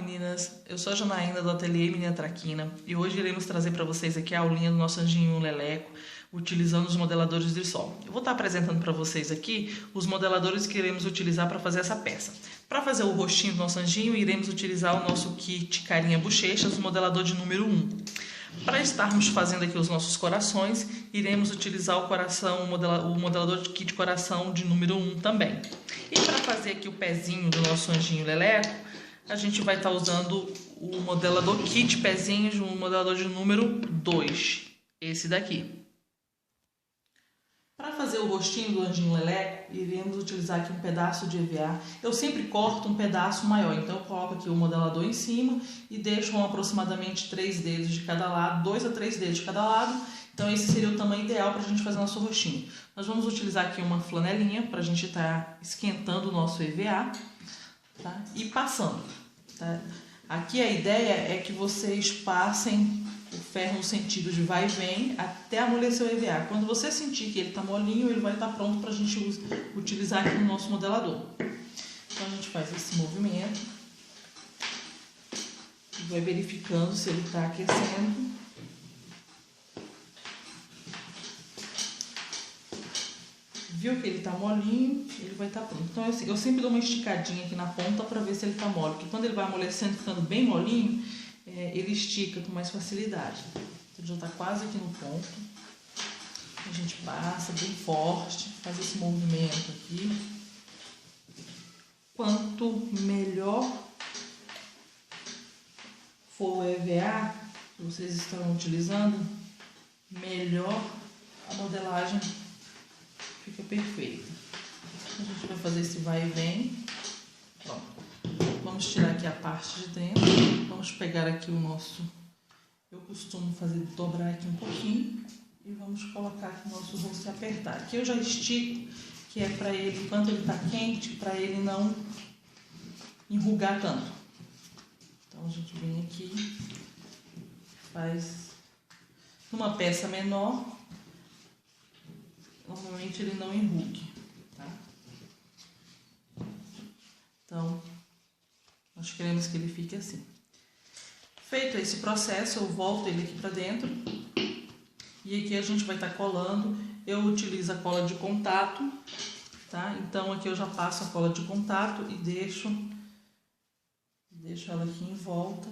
meninas, eu sou a Janaína do Ateliê Menina Traquina e hoje iremos trazer para vocês aqui a aulinha do nosso anjinho leleco utilizando os modeladores de sol. Eu vou estar apresentando para vocês aqui os modeladores que iremos utilizar para fazer essa peça. Para fazer o rostinho do nosso anjinho, iremos utilizar o nosso kit Carinha Bochechas, o modelador de número 1. Para estarmos fazendo aqui os nossos corações, iremos utilizar o modelador de kit coração de número 1 também. E para fazer aqui o pezinho do nosso anjinho leleco, a gente vai estar usando o modelador kit pezinhos, o modelador de número 2, esse daqui. Para fazer o rostinho do anjinho leleco, iremos utilizar aqui um pedaço de EVA. Eu sempre corto um pedaço maior, então eu coloco aqui o modelador em cima e deixo aproximadamente 3 dedos de cada lado, 2 a 3 dedos de cada lado. Então esse seria o tamanho ideal para a gente fazer nosso rostinho. Nós vamos utilizar aqui uma flanelinha para a gente estar esquentando o nosso EVA, tá? E passando. Tá? Aqui a ideia é que vocês passem o ferro no sentido de vai e vem até amolecer o EVA. Quando você sentir que ele está molinho, ele vai estar pronto para a gente utilizar aqui no nosso modelador. Então a gente faz esse movimento e vai verificando se ele está aquecendo. Viu que ele está molinho, ele vai estar pronto. Então eu sempre dou uma esticadinha aqui na ponta para ver se ele está mole, porque quando ele vai amolecendo, ficando bem molinho, ele estica com mais facilidade. Então já está quase aqui no ponto. A gente passa bem forte, faz esse movimento aqui. Quanto melhor for o EVA que vocês estão utilizando, melhor a modelagem fica perfeita. A gente vai fazer esse vai e vem. Pronto. Vamos tirar aqui a parte de dentro. Vamos pegar aqui o nosso... Eu costumo dobrar aqui um pouquinho. E vamos colocar aqui o nosso rosto e apertar. Aqui eu já estico, que é para ele, enquanto ele está quente, para ele não enrugar tanto. Então a gente vem aqui, faz numa peça menor. Normalmente ele não enrugue, tá? Então, nós queremos que ele fique assim. Feito esse processo, eu volto ele aqui para dentro. E aqui a gente vai estar colando. Eu utilizo a cola de contato, tá? Então aqui eu já passo a cola de contato e deixo ela aqui em volta.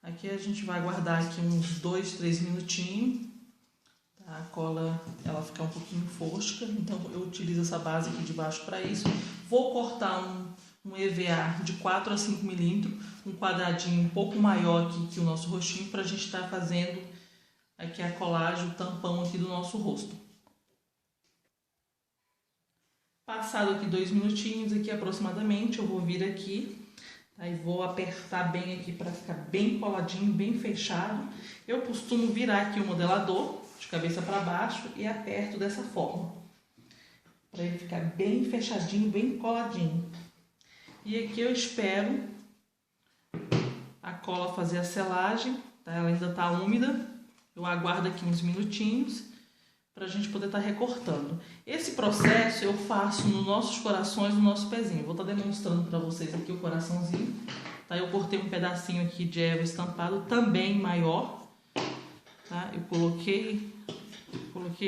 Aqui a gente vai guardar aqui uns 2, 3 minutinhos, tá? A cola ela fica um pouquinho fosca, então eu utilizo essa base aqui de baixo para isso. Vou cortar um EVA de 4 a 5 milímetros, um quadradinho um pouco maior aqui que o nosso rostinho, para a gente estar fazendo aqui a colagem, o tampão aqui do nosso rosto. Passado aqui 2 minutinhos aqui aproximadamente, eu vou vir aqui. Aí vou apertar bem aqui para ficar bem coladinho, bem fechado. Eu costumo virar aqui o modelador de cabeça para baixo e aperto dessa forma, para ele ficar bem fechadinho, bem coladinho. E aqui eu espero a cola fazer a selagem, tá? Ela ainda está úmida. Eu aguardo aqui uns minutinhos para a gente poder estar recortando. Esse processo eu faço nos nossos corações, no nosso pezinho. Vou estar demonstrando para vocês aqui o coraçãozinho. Tá? Eu cortei um pedacinho aqui de erva estampado, também maior. Tá? Eu coloquei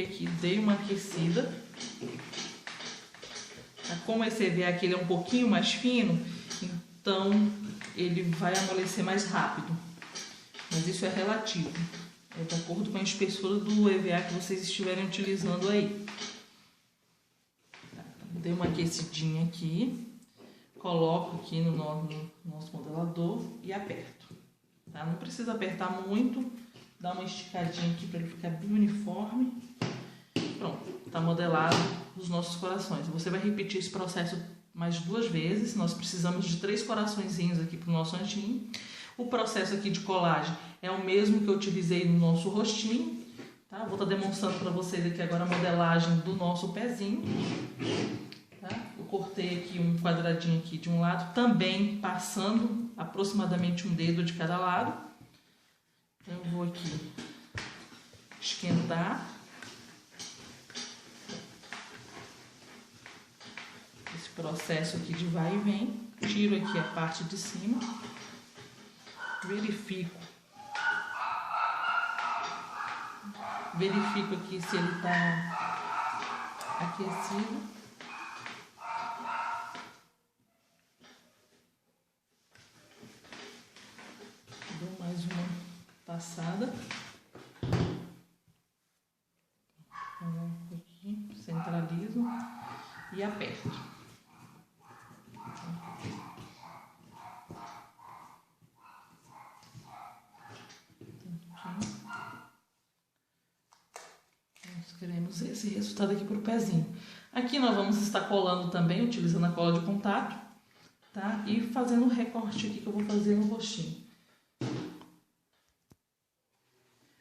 aqui, dei uma aquecida. Tá? Como esse EVA aqui ele é um pouquinho mais fino, então ele vai amolecer mais rápido. Mas isso é relativo. É de acordo com a espessura do EVA que vocês estiverem utilizando aí. Dei uma aquecidinha aqui, coloco aqui no nosso modelador e aperto. Tá? Não precisa apertar muito, dá uma esticadinha aqui para ele ficar bem uniforme. Pronto, tá modelado os nossos corações. Você vai repetir esse processo mais 2 vezes. Nós precisamos de 3 coraçõezinhos aqui para o nosso anjinho. O processo aqui de colagem é o mesmo que eu utilizei no nosso rostinho, tá? Vou estar demonstrando para vocês aqui agora a modelagem do nosso pezinho, tá? Eu cortei aqui um quadradinho aqui de um lado, também passando aproximadamente um dedo de cada lado. Então eu vou aqui esquentar. Esse processo aqui de vai e vem. Tiro aqui a parte de cima. Verifico aqui se ele está aquecido. Dou mais uma passada. Aqui, centralizo e aperto. Nós queremos esse resultado aqui para o pezinho. Aqui nós vamos estar colando também, utilizando a cola de contato, tá? E fazendo um recorte aqui que eu vou fazer no rostinho.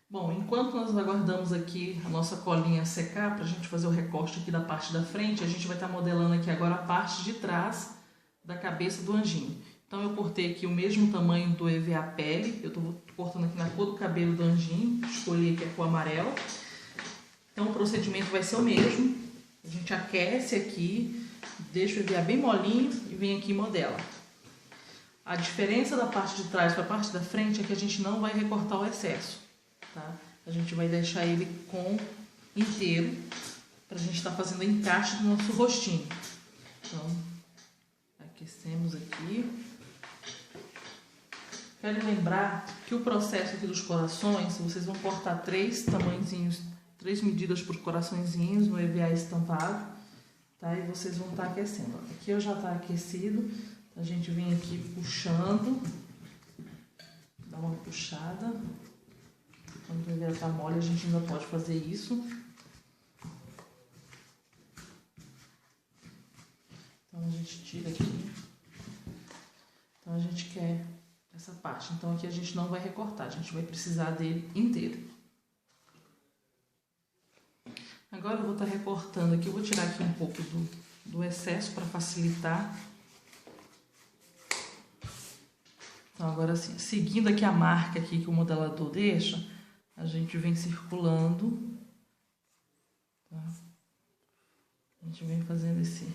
Bom, enquanto nós aguardamos aqui a nossa colinha secar, para a gente fazer o recorte aqui da parte da frente, a gente vai estar modelando aqui agora a parte de trás da cabeça do anjinho. Então eu cortei aqui o mesmo tamanho do EVA pele, eu estou cortando aqui na cor do cabelo do anjinho, escolhi aqui a cor amarela. Então o procedimento vai ser o mesmo, a gente aquece aqui, deixa o EVA bem molinho e vem aqui e modela. A diferença da parte de trás para a parte da frente é que a gente não vai recortar o excesso. Tá? A gente vai deixar ele inteiro para a gente estar fazendo o encaixe do nosso rostinho. Então, aquecemos aqui. Quero lembrar que o processo aqui dos corações, vocês vão cortar 3 tamanhozinhos, 3 medidas por coraçõezinhos no EVA estampado, tá? E vocês vão estar aquecendo. Aqui eu já está aquecido, a gente vem aqui puxando, dá uma puxada. Quando o EVA está mole, a gente ainda pode fazer isso. Então a gente tira aqui. Então a gente quer essa parte. Então aqui a gente não vai recortar, a gente vai precisar dele inteiro. Agora eu vou estar recortando aqui, eu vou tirar aqui um pouco do excesso para facilitar. Então agora sim, seguindo aqui a marca aqui que o modelador deixa, a gente vem circulando, tá? A gente vem fazendo esse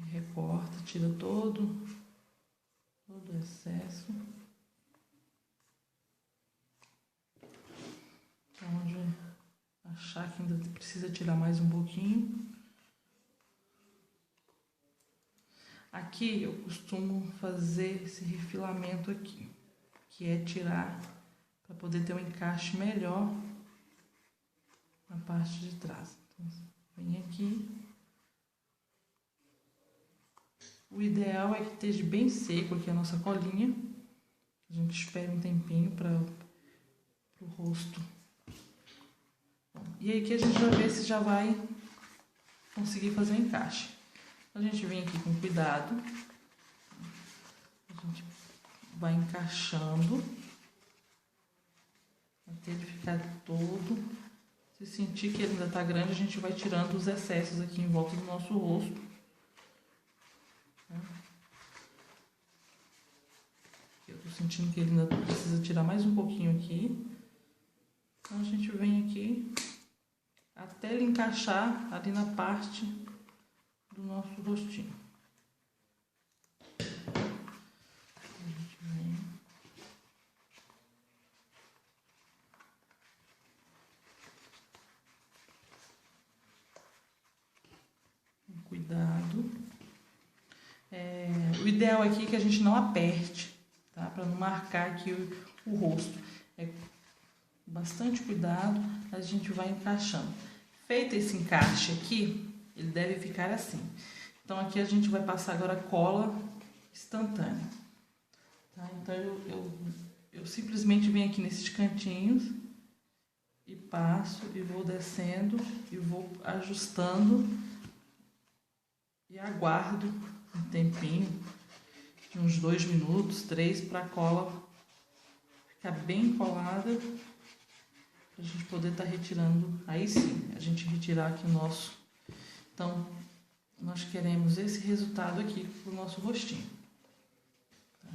recorta, tira todo o excesso. Onde achar que ainda precisa tirar mais um pouquinho. Aqui eu costumo fazer esse refilamento aqui, que é tirar para poder ter um encaixe melhor na parte de trás. Então, vem aqui. O ideal é que esteja bem seco aqui a nossa colinha. A gente espera um tempinho para o rosto. E aí que a gente vai ver se já vai conseguir fazer o encaixe. A gente vem aqui com cuidado, a gente vai encaixando até ele ficar todo. Se sentir que ele ainda está grande, a gente vai tirando os excessos aqui em volta do nosso rosto. Eu estou sentindo que ele ainda precisa tirar mais um pouquinho aqui. Então a gente vem aqui até ele encaixar ali na parte do nosso rostinho. A gente vem. Com cuidado. O ideal aqui é que a gente não aperte, tá? Para não marcar aqui o rosto. Bastante cuidado, a gente vai encaixando. Feito esse encaixe aqui, ele deve ficar assim. Então aqui a gente vai passar agora cola instantânea. Tá? Então eu simplesmente venho aqui nesses cantinhos e passo e vou descendo e vou ajustando e aguardo um tempinho, de uns 2 minutos, 3, para a cola ficar bem colada, para a gente poder estar retirando. Aí sim, a gente retirar aqui o nosso. Então, nós queremos esse resultado aqui para o nosso rostinho. Tá?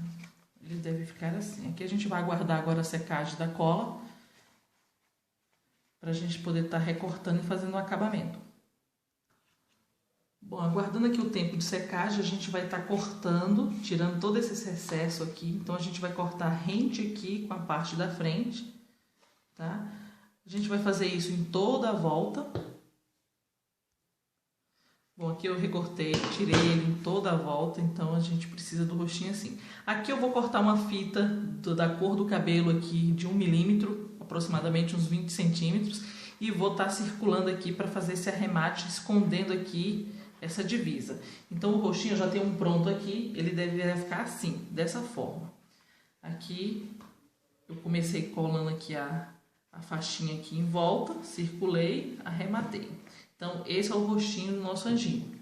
Ele deve ficar assim. Aqui a gente vai aguardar agora a secagem da cola, para a gente poder estar recortando e fazendo o acabamento. Bom, aguardando aqui o tempo de secagem, a gente vai estar cortando, tirando todo esse excesso aqui. Então, a gente vai cortar rente aqui com a parte da frente, tá? A gente vai fazer isso em toda a volta. Bom, aqui eu recortei, tirei ele em toda a volta, então a gente precisa do rostinho assim. Aqui eu vou cortar uma fita da cor do cabelo aqui de 1 milímetro, aproximadamente uns 20 centímetros, e vou estar circulando aqui para fazer esse arremate, escondendo aqui essa divisa. Então o rostinho eu já tenho um pronto aqui, ele deveria ficar assim, dessa forma. Aqui eu comecei colando aqui a faixinha aqui em volta, circulei, arrematei. Então esse é o rostinho do nosso anjinho.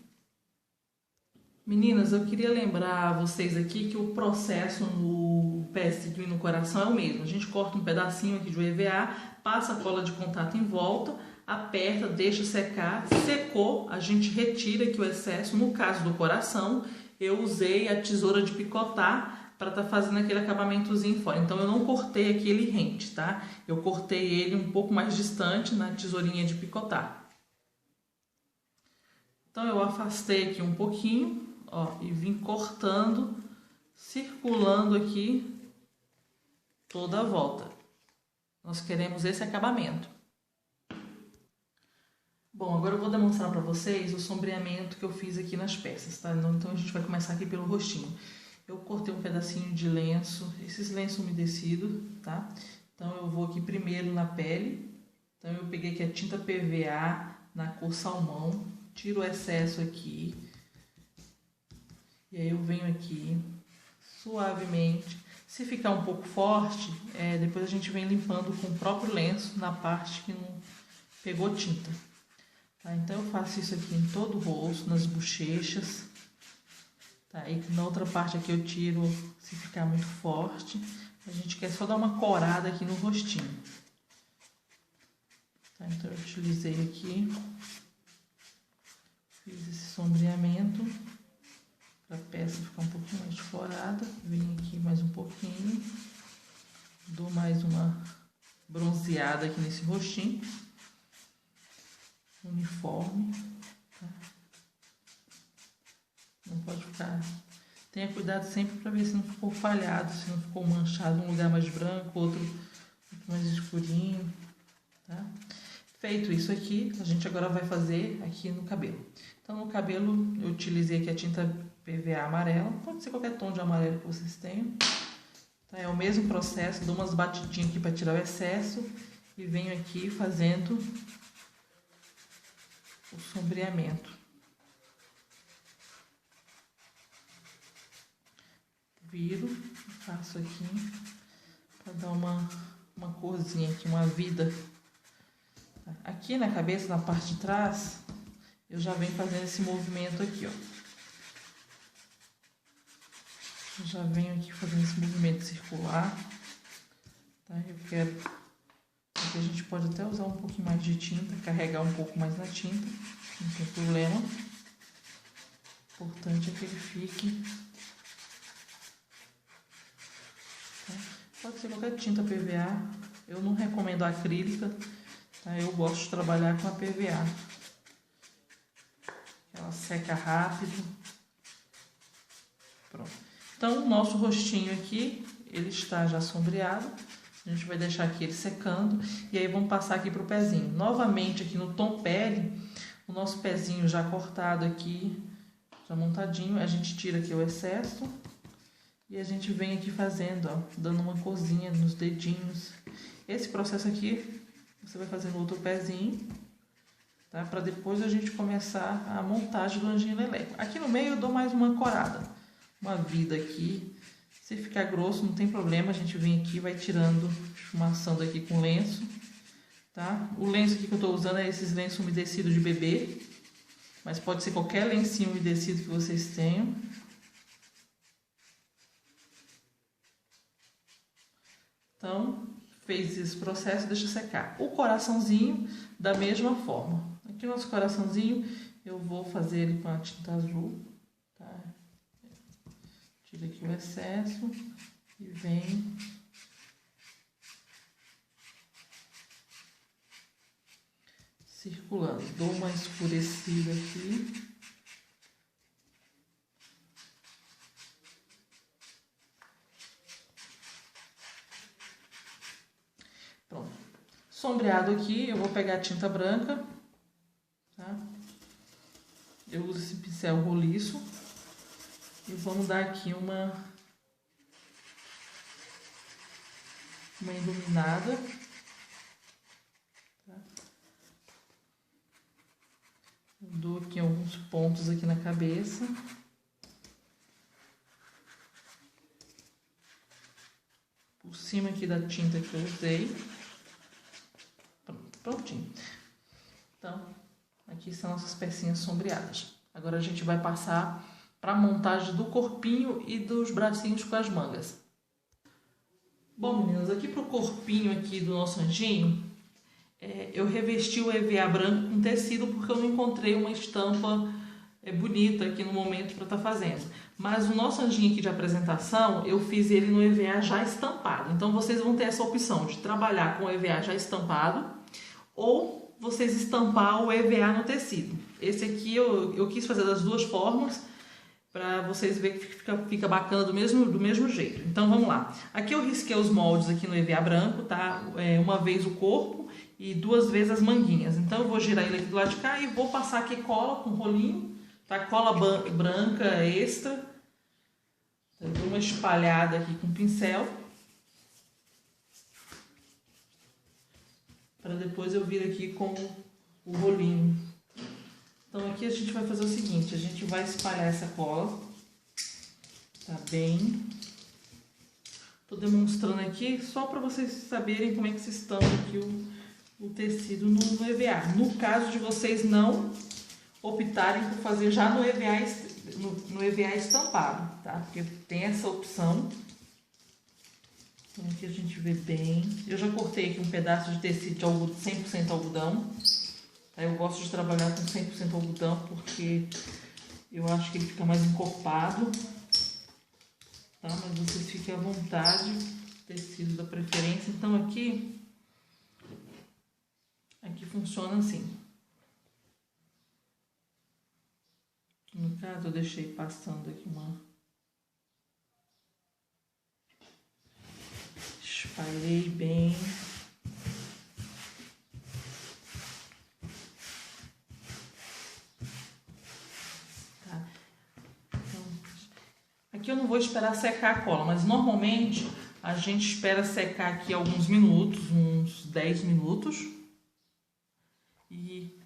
Meninas, eu queria lembrar vocês aqui que o processo no pezinho e no coração é o mesmo. A gente corta um pedacinho aqui de EVA, passa a cola de contato em volta, aperta, deixa secar, secou, a gente retira aqui o excesso. No caso do coração, eu usei a tesoura de picotar para estar fazendo aquele acabamentozinho fora. Então eu não cortei aqui ele rente, tá? Eu cortei ele um pouco mais distante na tesourinha de picotar. Então eu afastei aqui um pouquinho, ó, e vim cortando, circulando aqui toda a volta. Nós queremos esse acabamento. Bom, agora eu vou demonstrar para vocês o sombreamento que eu fiz aqui nas peças, tá? Então a gente vai começar aqui pelo rostinho. Eu cortei um pedacinho de lenço, esses lenços umedecidos, tá? Então eu vou aqui primeiro na pele. Então eu peguei aqui a tinta PVA na cor salmão, tiro o excesso aqui. E aí eu venho aqui suavemente. Se ficar um pouco forte, depois a gente vem limpando com o próprio lenço na parte que não pegou tinta. Tá? Então eu faço isso aqui em todo o rosto, nas bochechas. Tá? E na outra parte aqui eu tiro se ficar muito forte. A gente quer só dar uma corada aqui no rostinho. Tá? Então eu utilizei aqui, fiz esse sombreamento para a peça ficar um pouquinho mais desforada. Venho aqui mais um pouquinho, dou mais uma bronzeada aqui nesse rostinho uniforme, tá? Não pode ficar, tenha cuidado sempre para ver se não ficou falhado, se não ficou manchado, um lugar mais branco, outro mais escurinho, tá? Feito isso aqui, a gente agora vai fazer aqui no cabelo. Então no cabelo eu utilizei aqui a tinta PVA amarela, pode ser qualquer tom de amarelo que vocês tenham. Tá? É o mesmo processo, dou umas batidinhas aqui para tirar o excesso e venho aqui fazendo o sombreamento. Viro, faço aqui para dar uma corzinha aqui, uma vida. Aqui na cabeça, na parte de trás, eu já venho fazendo esse movimento aqui, ó. Eu já venho aqui fazendo esse movimento circular, tá? Eu quero... Aqui a gente pode até usar um pouquinho mais de tinta, carregar um pouco mais na tinta, não tem problema. O importante é que ele fique... Tá? Pode ser qualquer tinta PVA, eu não recomendo a acrílica, tá? Eu gosto de trabalhar com a PVA. Ela seca rápido. Pronto. Então, o nosso rostinho aqui, ele está já sombreado. A gente vai deixar aqui ele secando. E aí, vamos passar aqui para o pezinho. Novamente, aqui no tom pele, o nosso pezinho já cortado aqui, já montadinho. A gente tira aqui o excesso. E a gente vem aqui fazendo, ó, dando uma corzinha nos dedinhos. Esse processo aqui, você vai fazer no outro pezinho, tá? Para depois a gente começar a montagem do anjinho leleco. Aqui no meio eu dou mais uma corada, uma vida aqui. Se ficar grosso não tem problema, a gente vem aqui e vai tirando, esfumaçando aqui com lenço, tá? O lenço aqui que eu tô usando é esses lenços umedecidos de bebê, mas pode ser qualquer lencinho umedecido que vocês tenham. Então, fez esse processo, deixa secar. O coraçãozinho, da mesma forma. Aqui o nosso coraçãozinho, eu vou fazer ele com a tinta azul, tá? Tira aqui o excesso E vem circulando. Dou uma escurecida aqui. Pronto. Sombreado aqui, eu vou pegar a tinta branca, tá? Eu uso esse pincel roliço e vamos dar aqui uma iluminada, tá? Eu dou aqui alguns pontos aqui na cabeça. Por cima aqui da tinta que eu usei. Prontinho. Então, aqui são nossas pecinhas sombreadas. Agora a gente vai passar para a montagem do corpinho e dos bracinhos com as mangas. Bom, meninas, aqui para o corpinho aqui do nosso anjinho, eu revesti o EVA branco com tecido porque eu não encontrei uma estampa bonita aqui no momento para estar fazendo. Mas o nosso anjinho aqui de apresentação, eu fiz ele no EVA já estampado. Então, vocês vão ter essa opção de trabalhar com o EVA já estampado ou vocês estampar o EVA no tecido. Esse aqui eu quis fazer das duas formas para vocês verem que fica bacana do mesmo jeito. Então, vamos lá. Aqui eu risquei os moldes aqui no EVA branco, tá? Uma vez o corpo e 2 vezes as manguinhas. Então, eu vou girar ele aqui do lado de cá e vou passar aqui cola com rolinho, tá? Cola branca extra. Eu dou uma espalhada aqui com o pincel. Para depois eu vir aqui com o rolinho. Então aqui a gente vai fazer o seguinte, a gente vai espalhar essa cola, tá bem? Tô demonstrando aqui só para vocês saberem como é que se estampa aqui o tecido no EVA. No caso de vocês não optarem por fazer já no EVA estampado, tá? Porque tem essa opção. Então aqui a gente vê bem. Eu já cortei aqui um pedaço de tecido de 100% algodão. Tá? Eu gosto de trabalhar com 100% algodão porque eu acho que ele fica mais encorpado. Tá? Mas vocês fiquem à vontade, tecido da preferência. Então aqui funciona assim. No caso eu deixei passando aqui espalhei bem. Tá. Então, aqui eu não vou esperar secar a cola, mas normalmente a gente espera secar aqui alguns minutos, uns 10 minutos. E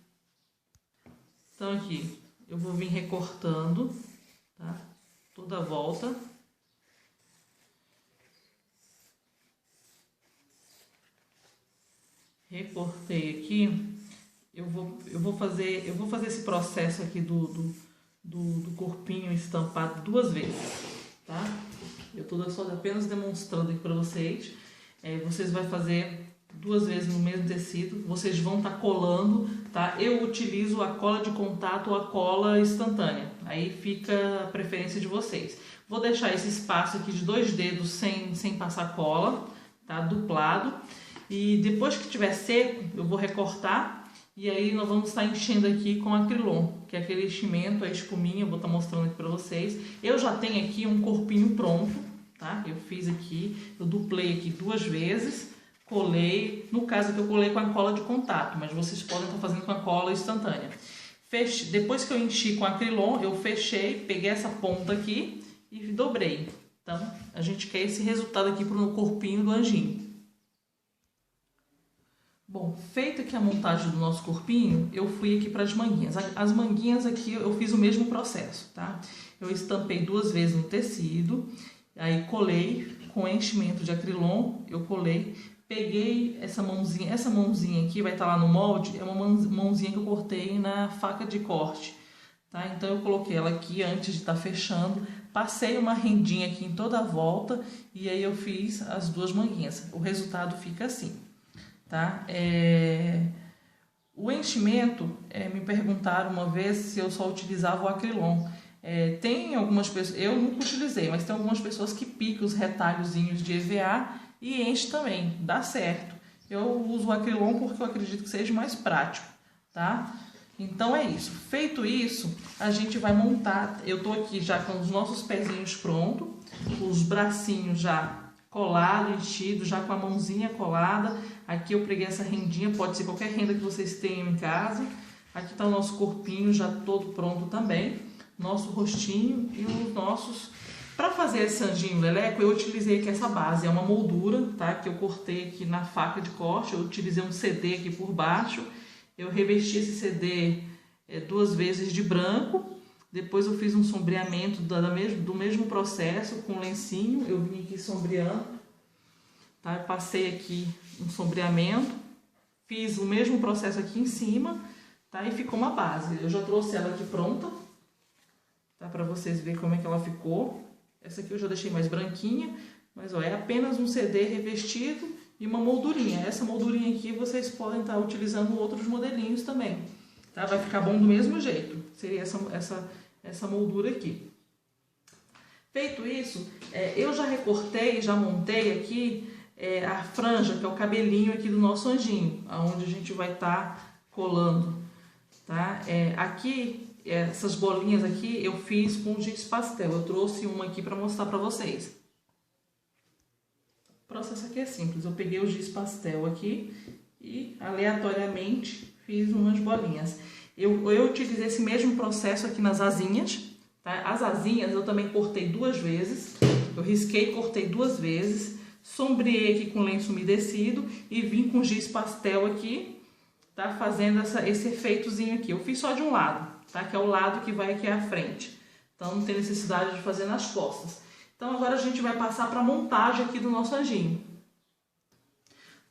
então aqui eu vou vir recortando, tá? Toda a volta. Recortei aqui, eu vou fazer esse processo aqui do corpinho estampado 2 vezes, tá? Eu tô só apenas demonstrando aqui para vocês. Vocês vão fazer 2 vezes no mesmo tecido, vocês vão estar colando, tá? Eu utilizo a cola de contato ou a cola instantânea, aí fica a preferência de vocês. Vou deixar esse espaço aqui de 2 dedos sem passar cola, tá? Duplado. E depois que estiver seco, eu vou recortar e aí nós vamos estar enchendo aqui com acrilon, que é aquele enchimento, a espuminha, eu vou estar mostrando aqui para vocês. Eu já tenho aqui um corpinho pronto, tá? Eu fiz aqui, eu duplei aqui 2 vezes, colei, no caso aqui eu colei com a cola de contato, mas vocês podem estar fazendo com a cola instantânea. Depois que eu enchi com acrilon, eu fechei, peguei essa ponta aqui e dobrei. Então, a gente quer esse resultado aqui para o corpinho do anjinho. Bom, feita aqui a montagem do nosso corpinho, eu fui aqui para as manguinhas. As manguinhas aqui eu fiz o mesmo processo, tá? Eu estampei 2 vezes no tecido, aí colei com enchimento de acrilon, eu colei, peguei essa mãozinha aqui, vai estar lá no molde, é uma mãozinha que eu cortei na faca de corte, tá? Então eu coloquei ela aqui antes de estar fechando, passei uma rendinha aqui em toda a volta e aí eu fiz as 2 manguinhas. O resultado fica assim. Tá? O enchimento, me perguntaram uma vez se eu só utilizava o acrilon. Tem algumas pessoas, eu nunca utilizei, mas tem algumas pessoas que picam os retalhozinhos de EVA e enche também, dá certo. Eu uso o Acrylon porque eu acredito que seja mais prático, tá? Então é isso. Feito isso, a gente vai montar. Eu tô aqui já com os nossos pezinhos prontos, os bracinhos já colado, enchido, já com a mãozinha colada. Aqui eu preguei essa rendinha, pode ser qualquer renda que vocês tenham em casa. Aqui está o nosso corpinho já todo pronto também, nosso rostinho e os nossos... Para fazer esse anjinho leleco, eu utilizei aqui essa base, é uma moldura, tá? Que eu cortei aqui na faca de corte, eu utilizei um CD aqui por baixo, eu revesti esse CD 2 vezes de branco. Depois eu fiz um sombreamento do mesmo processo com lencinho, eu vim aqui sombreando, tá? Eu passei aqui um sombreamento, fiz o mesmo processo aqui em cima, tá? E ficou uma base. Eu já trouxe ela aqui pronta, tá? Para vocês verem como é que ela ficou. Essa aqui eu já deixei mais branquinha, mas ó, é apenas um CD revestido e uma moldurinha. Essa moldurinha aqui vocês podem estar utilizando outros modelinhos também, tá? Vai ficar bom do mesmo jeito. Seria essa moldura aqui. Feito isso, eu já recortei, já montei aqui a franja, que é o cabelinho aqui do nosso anjinho, aonde a gente vai estar colando, tá? Aqui, essas bolinhas aqui eu fiz com giz pastel. Eu trouxe uma aqui para mostrar para vocês. O processo aqui é simples. Eu peguei o giz pastel aqui e aleatoriamente fiz umas bolinhas. Eu utilizei esse mesmo processo aqui nas asinhas, tá? As asinhas eu também cortei 2 vezes, eu risquei e cortei 2 vezes, sombreei aqui com lenço umedecido e vim com giz pastel aqui, tá? Fazendo esse efeitozinho aqui. Eu fiz só de um lado, tá? Que é o lado que vai aqui à frente, então não tem necessidade de fazer nas costas. Então agora a gente vai passar para a montagem aqui do nosso anjinho.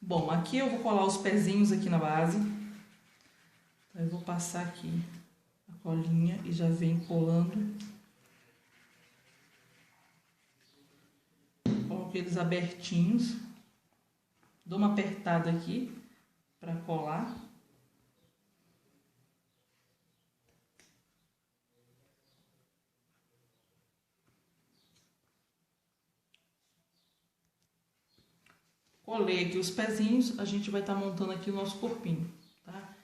Bom, aqui eu vou colar os pezinhos aqui na base. Eu vou passar aqui a colinha e já venho colando. Coloco eles abertinhos. Dou uma apertada aqui para colar. Colei aqui os pezinhos, a gente vai estar montando aqui o nosso corpinho, tá?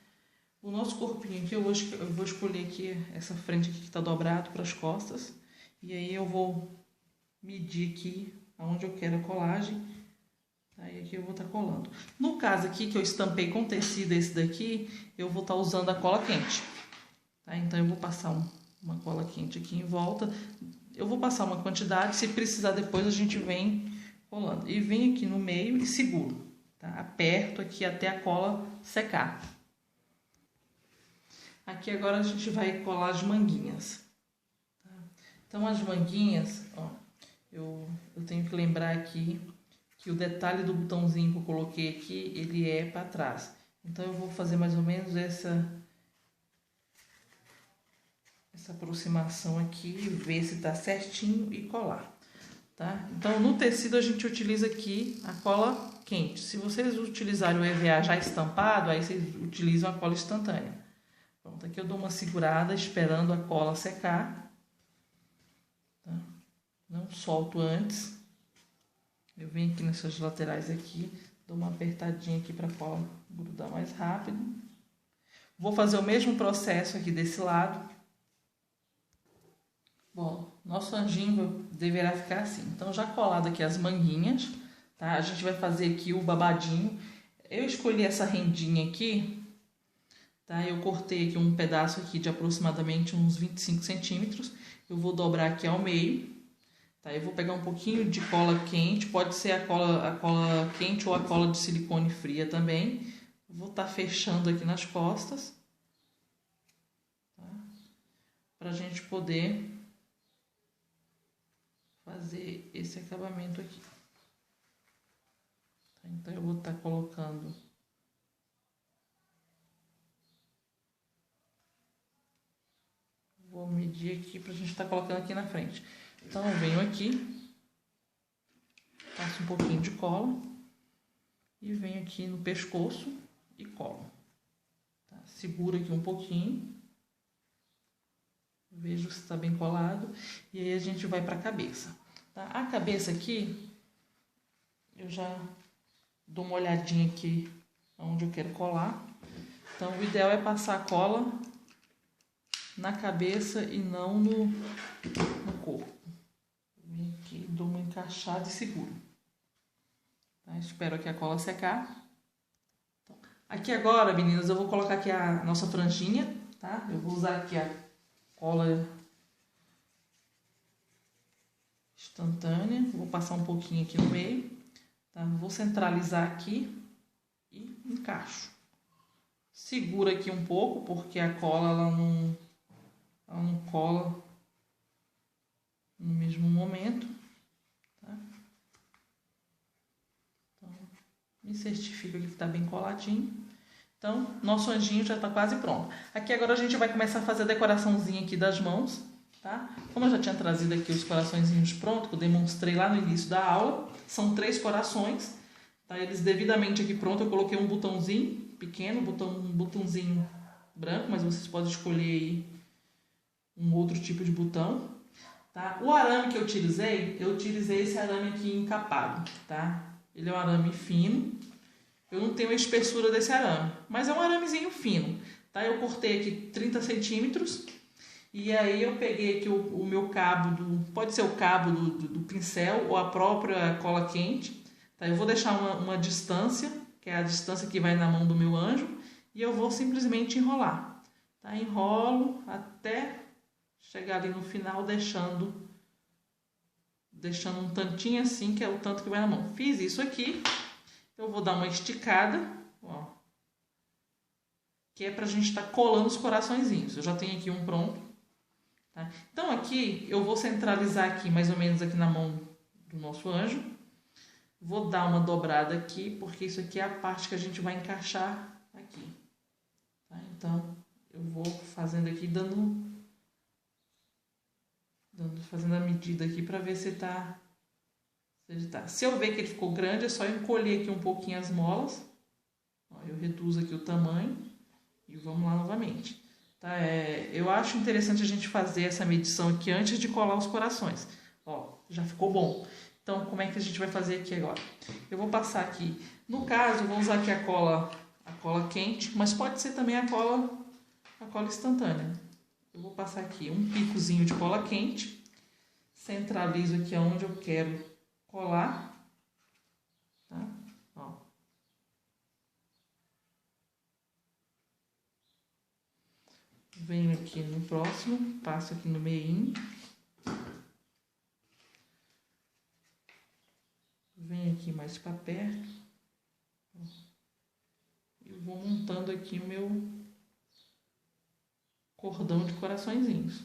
O nosso corpinho aqui, eu vou escolher aqui essa frente aqui que tá dobrado para as costas. E aí eu vou medir aqui aonde eu quero a colagem. Aí aqui eu vou estar colando. No caso aqui que eu estampei com tecido esse daqui, eu vou estar usando a cola quente, tá? Então eu vou passar uma cola quente aqui em volta. Eu vou passar uma quantidade, se precisar depois a gente vem colando. E vem aqui no meio e seguro, tá? Aperto aqui até a cola secar. Aqui agora a gente vai colar as manguinhas, tá? Então as manguinhas, ó, eu tenho que lembrar aqui que o detalhe do botãozinho que eu coloquei aqui, ele é para trás. Então eu vou fazer mais ou menos essa aproximação aqui, ver se tá certinho e colar, tá? Então no tecido a gente utiliza aqui a cola quente. Se vocês utilizarem o EVA já estampado, aí vocês utilizam a cola instantânea. Pronto, aqui eu dou uma segurada esperando a cola secar, tá? Não solto antes. Eu venho aqui nessas laterais aqui, dou uma apertadinha aqui para a cola grudar mais rápido. Vou fazer o mesmo processo aqui desse lado. Bom, nosso anjinho deverá ficar assim. Então já colado aqui as manguinhas, tá? A gente vai fazer aqui o babadinho. Eu escolhi essa rendinha aqui, tá? Eu cortei aqui um pedaço aqui de aproximadamente uns 25 centímetros. Eu vou dobrar aqui ao meio, tá? Eu vou pegar um pouquinho de cola quente, pode ser a cola quente ou a cola de silicone fria também. Vou estar fechando aqui nas costas, tá? Pra gente poder fazer esse acabamento aqui. Tá? Então eu vou estar colocando vou medir aqui pra gente estar colocando aqui na frente. Então eu venho aqui, passo um pouquinho de cola e venho aqui no pescoço e colo, tá? Seguro aqui um pouquinho. Vejo se está bem colado. E aí a gente vai para a cabeça. Tá? A cabeça aqui, eu já dou uma olhadinha aqui onde eu quero colar. Então, o ideal é passar a cola na cabeça e não no corpo. Vem aqui, dou uma encaixada e seguro. Tá? Espero aqui a cola secar. Então, aqui agora, meninas, eu vou colocar aqui a nossa franjinha, tá? Eu vou usar aqui a cola instantânea. Vou passar um pouquinho aqui no meio. Tá? Vou centralizar aqui e encaixo. Segura aqui um pouco, porque a cola ela não cola no mesmo momento. Tá? Então, me certifico que está bem coladinho. Então, nosso anjinho já está quase pronto. Aqui agora a gente vai começar a fazer a decoraçãozinha aqui das mãos. Tá? Como eu já tinha trazido aqui os coraçõezinhos prontos, que eu demonstrei lá no início da aula, são 3 corações. Tá? Eles devidamente aqui prontos, eu coloquei um botãozinho pequeno, um botãozinho branco, mas vocês podem escolher aí um outro tipo de botão. Tá? O arame que eu utilizei esse arame aqui encapado. Tá? Ele é um arame fino. Eu não tenho a espessura desse arame, mas é um aramezinho fino. Tá? Eu cortei aqui 30 centímetros. E aí eu peguei aqui o meu cabo, pode ser o cabo do pincel ou a própria cola quente. Tá? Eu vou deixar uma distância, que é a distância que vai na mão do meu anjo, e eu vou simplesmente enrolar. Tá? Enrolo até chegar ali no final, deixando um tantinho assim, que é o tanto que vai na mão. Fiz isso aqui, eu vou dar uma esticada, ó, que é pra gente estar colando os coraçõezinhos. Eu já tenho aqui um pronto. Tá? Então aqui eu vou centralizar aqui mais ou menos aqui na mão do nosso anjo. Vou dar uma dobrada aqui, porque isso aqui é a parte que a gente vai encaixar aqui. Tá? Então eu vou fazendo aqui, fazendo a medida aqui para ver se tá. Se eu ver que ele ficou grande, é só encolher aqui um pouquinho as molas. Ó, eu reduzo aqui o tamanho e vamos lá novamente. Tá? Eu acho interessante a gente fazer essa medição aqui antes de colar os corações. Ó, já ficou bom. Então, como é que a gente vai fazer aqui agora? Eu vou passar aqui. No caso, eu vou usar aqui a cola quente, mas pode ser também a cola instantânea. Eu vou passar aqui um picozinho de cola quente. Centralizo aqui onde eu quero colar. Tá? Ó. Venho aqui no próximo, passo aqui no meinho. Venho aqui mais para perto. E vou montando aqui o meu cordão de coraçõezinhos.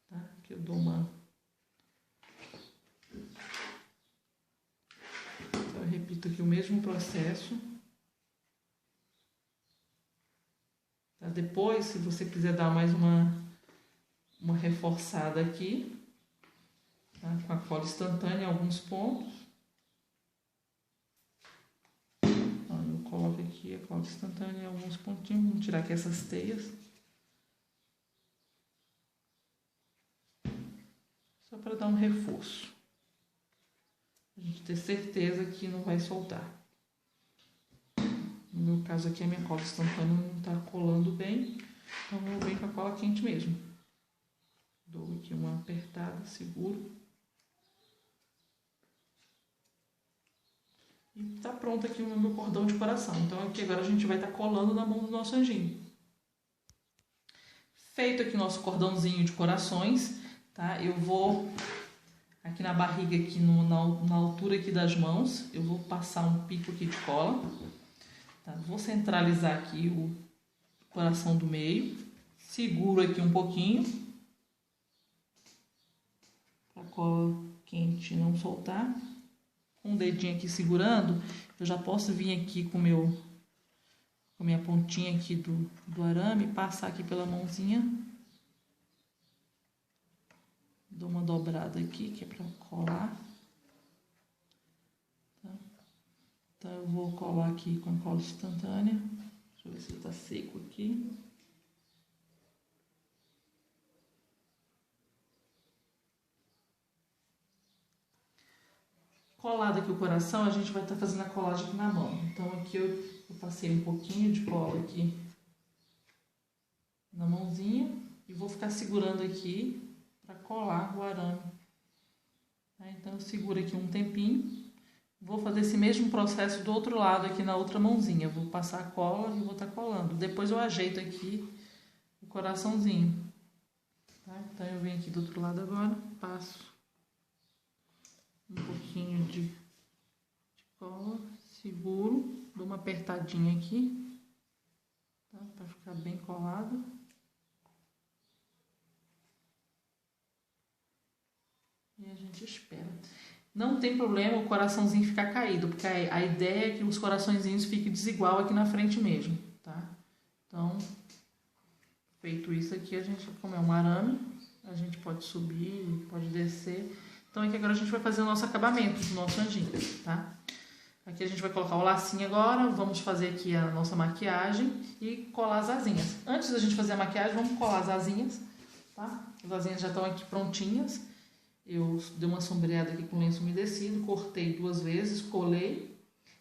Tá? Aqui eu dou uma... Então, eu repito aqui o mesmo processo. Tá? Depois, se você quiser dar mais uma reforçada aqui, tá? Com a cola instantânea em alguns pontos. Eu coloco aqui a cola instantânea em alguns pontinhos. Vamos tirar aqui essas teias. Só para dar um reforço. A gente ter certeza que não vai soltar. No meu caso aqui, a minha cola instantânea não está colando bem. Então, eu venho com a cola quente mesmo. Dou aqui uma apertada, seguro. E tá pronto aqui o meu cordão de coração. Então aqui agora a gente vai estar colando na mão do nosso anjinho. Feito aqui nosso cordãozinho de corações, tá? Eu vou aqui na barriga, aqui na altura aqui das mãos, eu vou passar um pico aqui de cola. Tá? Vou centralizar aqui o coração do meio. Seguro aqui um pouquinho. Para a cola quente não soltar. Com o dedinho aqui segurando, eu já posso vir aqui com a minha pontinha aqui do arame, passar aqui pela mãozinha. Dou uma dobrada aqui, que é para colar. Tá? Então, eu vou colar aqui com a cola instantânea. Deixa eu ver se está seco aqui. Colado aqui o coração, a gente vai estar fazendo a colagem aqui na mão. Então aqui eu passei um pouquinho de cola aqui na mãozinha e vou ficar segurando aqui para colar o arame. Tá? Então eu seguro aqui um tempinho. Vou fazer esse mesmo processo do outro lado aqui na outra mãozinha. Vou passar a cola e vou estar colando. Depois eu ajeito aqui o coraçãozinho. Tá? Então eu venho aqui do outro lado agora, passo um pouquinho de cola, seguro, dou uma apertadinha aqui, tá? Para ficar bem colado. E a gente espera. Não tem problema o coraçãozinho ficar caído, porque a ideia é que os coraçõezinhos fiquem desigual aqui na frente mesmo, tá? Então, feito isso aqui, a gente, como é um arame, a gente pode subir, pode descer. Então aqui agora a gente vai fazer o nosso acabamento do nosso anjinho, tá? Aqui a gente vai colocar o lacinho agora, vamos fazer aqui a nossa maquiagem e colar as asinhas. Antes da gente fazer a maquiagem, vamos colar as asinhas, tá? As asinhas já estão aqui prontinhas. Eu dei uma sombreada aqui com lenço umedecido, cortei 2 vezes, colei.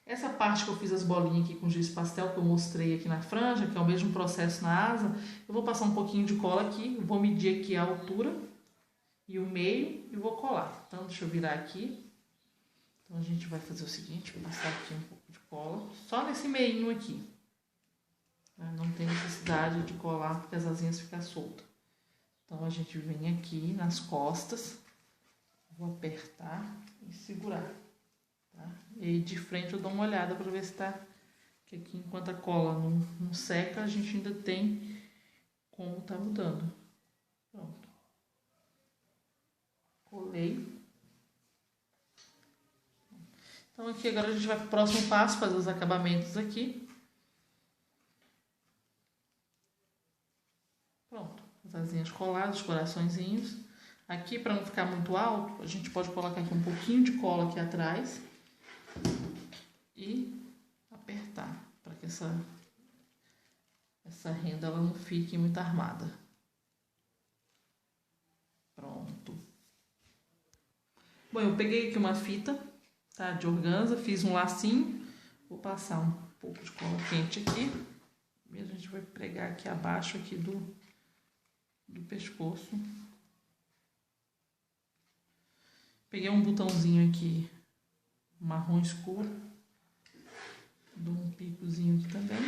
Essa parte que eu fiz as bolinhas aqui com giz pastel, que eu mostrei aqui na franja, que é o mesmo processo na asa, eu vou passar um pouquinho de cola aqui, vou medir aqui a altura e o meio e vou colar. Então, deixa eu virar aqui. Então, a gente vai fazer o seguinte, vou passar aqui um pouco de cola, só nesse meinho aqui. Não tem necessidade de colar, porque as asinhas ficam soltas. Então, a gente vem aqui nas costas, vou apertar e segurar. Tá? E aí, de frente, eu dou uma olhada para ver se tá... Que aqui, enquanto a cola não seca, a gente ainda tem como tá mudando. Pronto. Colei. Então aqui agora a gente vai para o próximo passo, fazer os acabamentos aqui. Pronto, as asinhas coladas, os coraçõezinhos. Aqui, para não ficar muito alto, a gente pode colocar aqui um pouquinho de cola aqui atrás e apertar, para que essa renda ela não fique muito armada. Pronto. Bom, eu peguei aqui uma fita, tá, de organza, fiz um lacinho, vou passar um pouco de cola quente aqui e a gente vai pregar aqui abaixo aqui do pescoço. Peguei um botãozinho aqui marrom escuro, dou um picozinho aqui também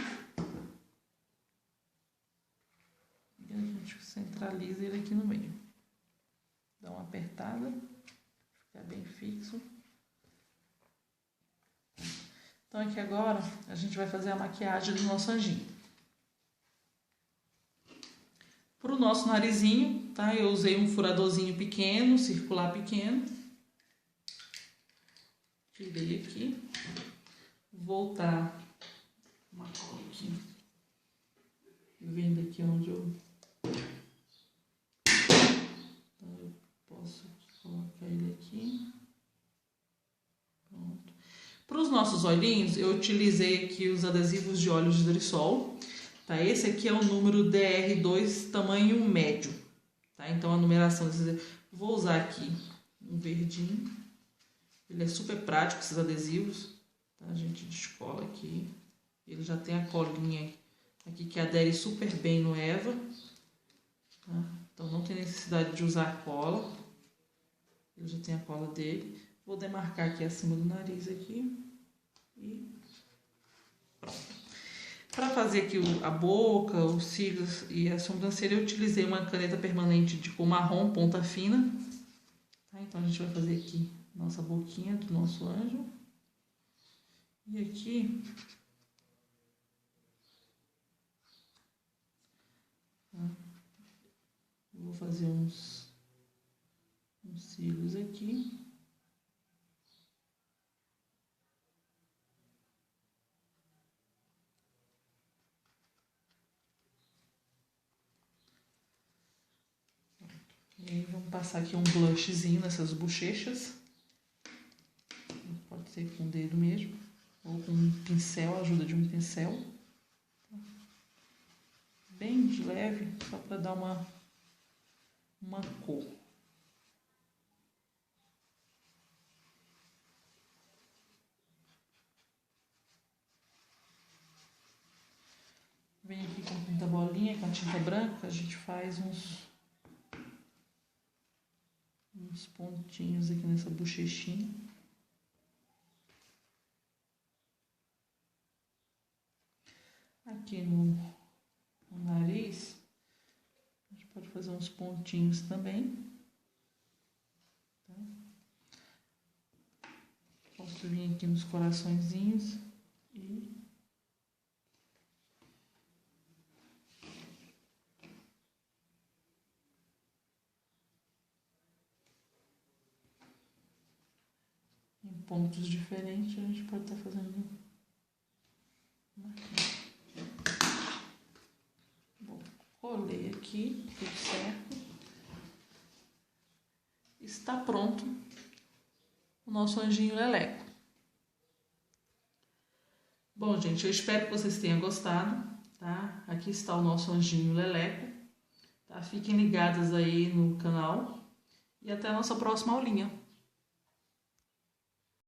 e a gente centraliza ele aqui no meio, dá uma apertada, fica bem fixo. Então aqui agora a gente vai fazer a maquiagem do nosso anjinho. Para o nosso narizinho, tá? Eu usei um furadorzinho pequeno, circular pequeno. Tirei aqui. Vou voltar uma cola aqui. Vendo aqui onde eu... Então eu posso colocar ele aqui. Pronto. Para os nossos olhinhos, eu utilizei aqui os adesivos de óleo de Drissol. Tá? Esse aqui é o número DR2, tamanho médio. Tá? Então, a numeração desses... Vou usar aqui um verdinho. Ele é super prático, esses adesivos. Tá? A gente descola aqui. Ele já tem a colinha aqui que adere super bem no Eva. Tá? Então, não tem necessidade de usar cola. Ele já tem a cola dele. Vou demarcar aqui acima do nariz aqui. E pronto. Para fazer aqui a boca, os cílios e a sobrancelha, eu utilizei uma caneta permanente de cor marrom, ponta fina. Tá? Então, a gente vai fazer aqui nossa boquinha do nosso anjo. E aqui... Tá? Vou fazer uns cílios aqui. E aí vamos passar aqui um blushzinho nessas bochechas. Pode ser com o dedo mesmo. Ou com um pincel, a ajuda de um pincel. Bem de leve, só para dar uma cor. bolinha com a tinta branca, a gente faz uns pontinhos aqui nessa bochechinha. Aqui no nariz, a gente pode fazer uns pontinhos também. Tá? Posso vir aqui nos coraçõezinhos e em pontos diferentes a gente pode estar fazendo aqui. Bom, colei aqui, tudo certo. Está pronto o nosso anjinho leleco. Bom, gente, eu espero que vocês tenham gostado, tá? Aqui está o nosso anjinho leleco, tá? Fiquem ligados aí no canal e até a nossa próxima aulinha.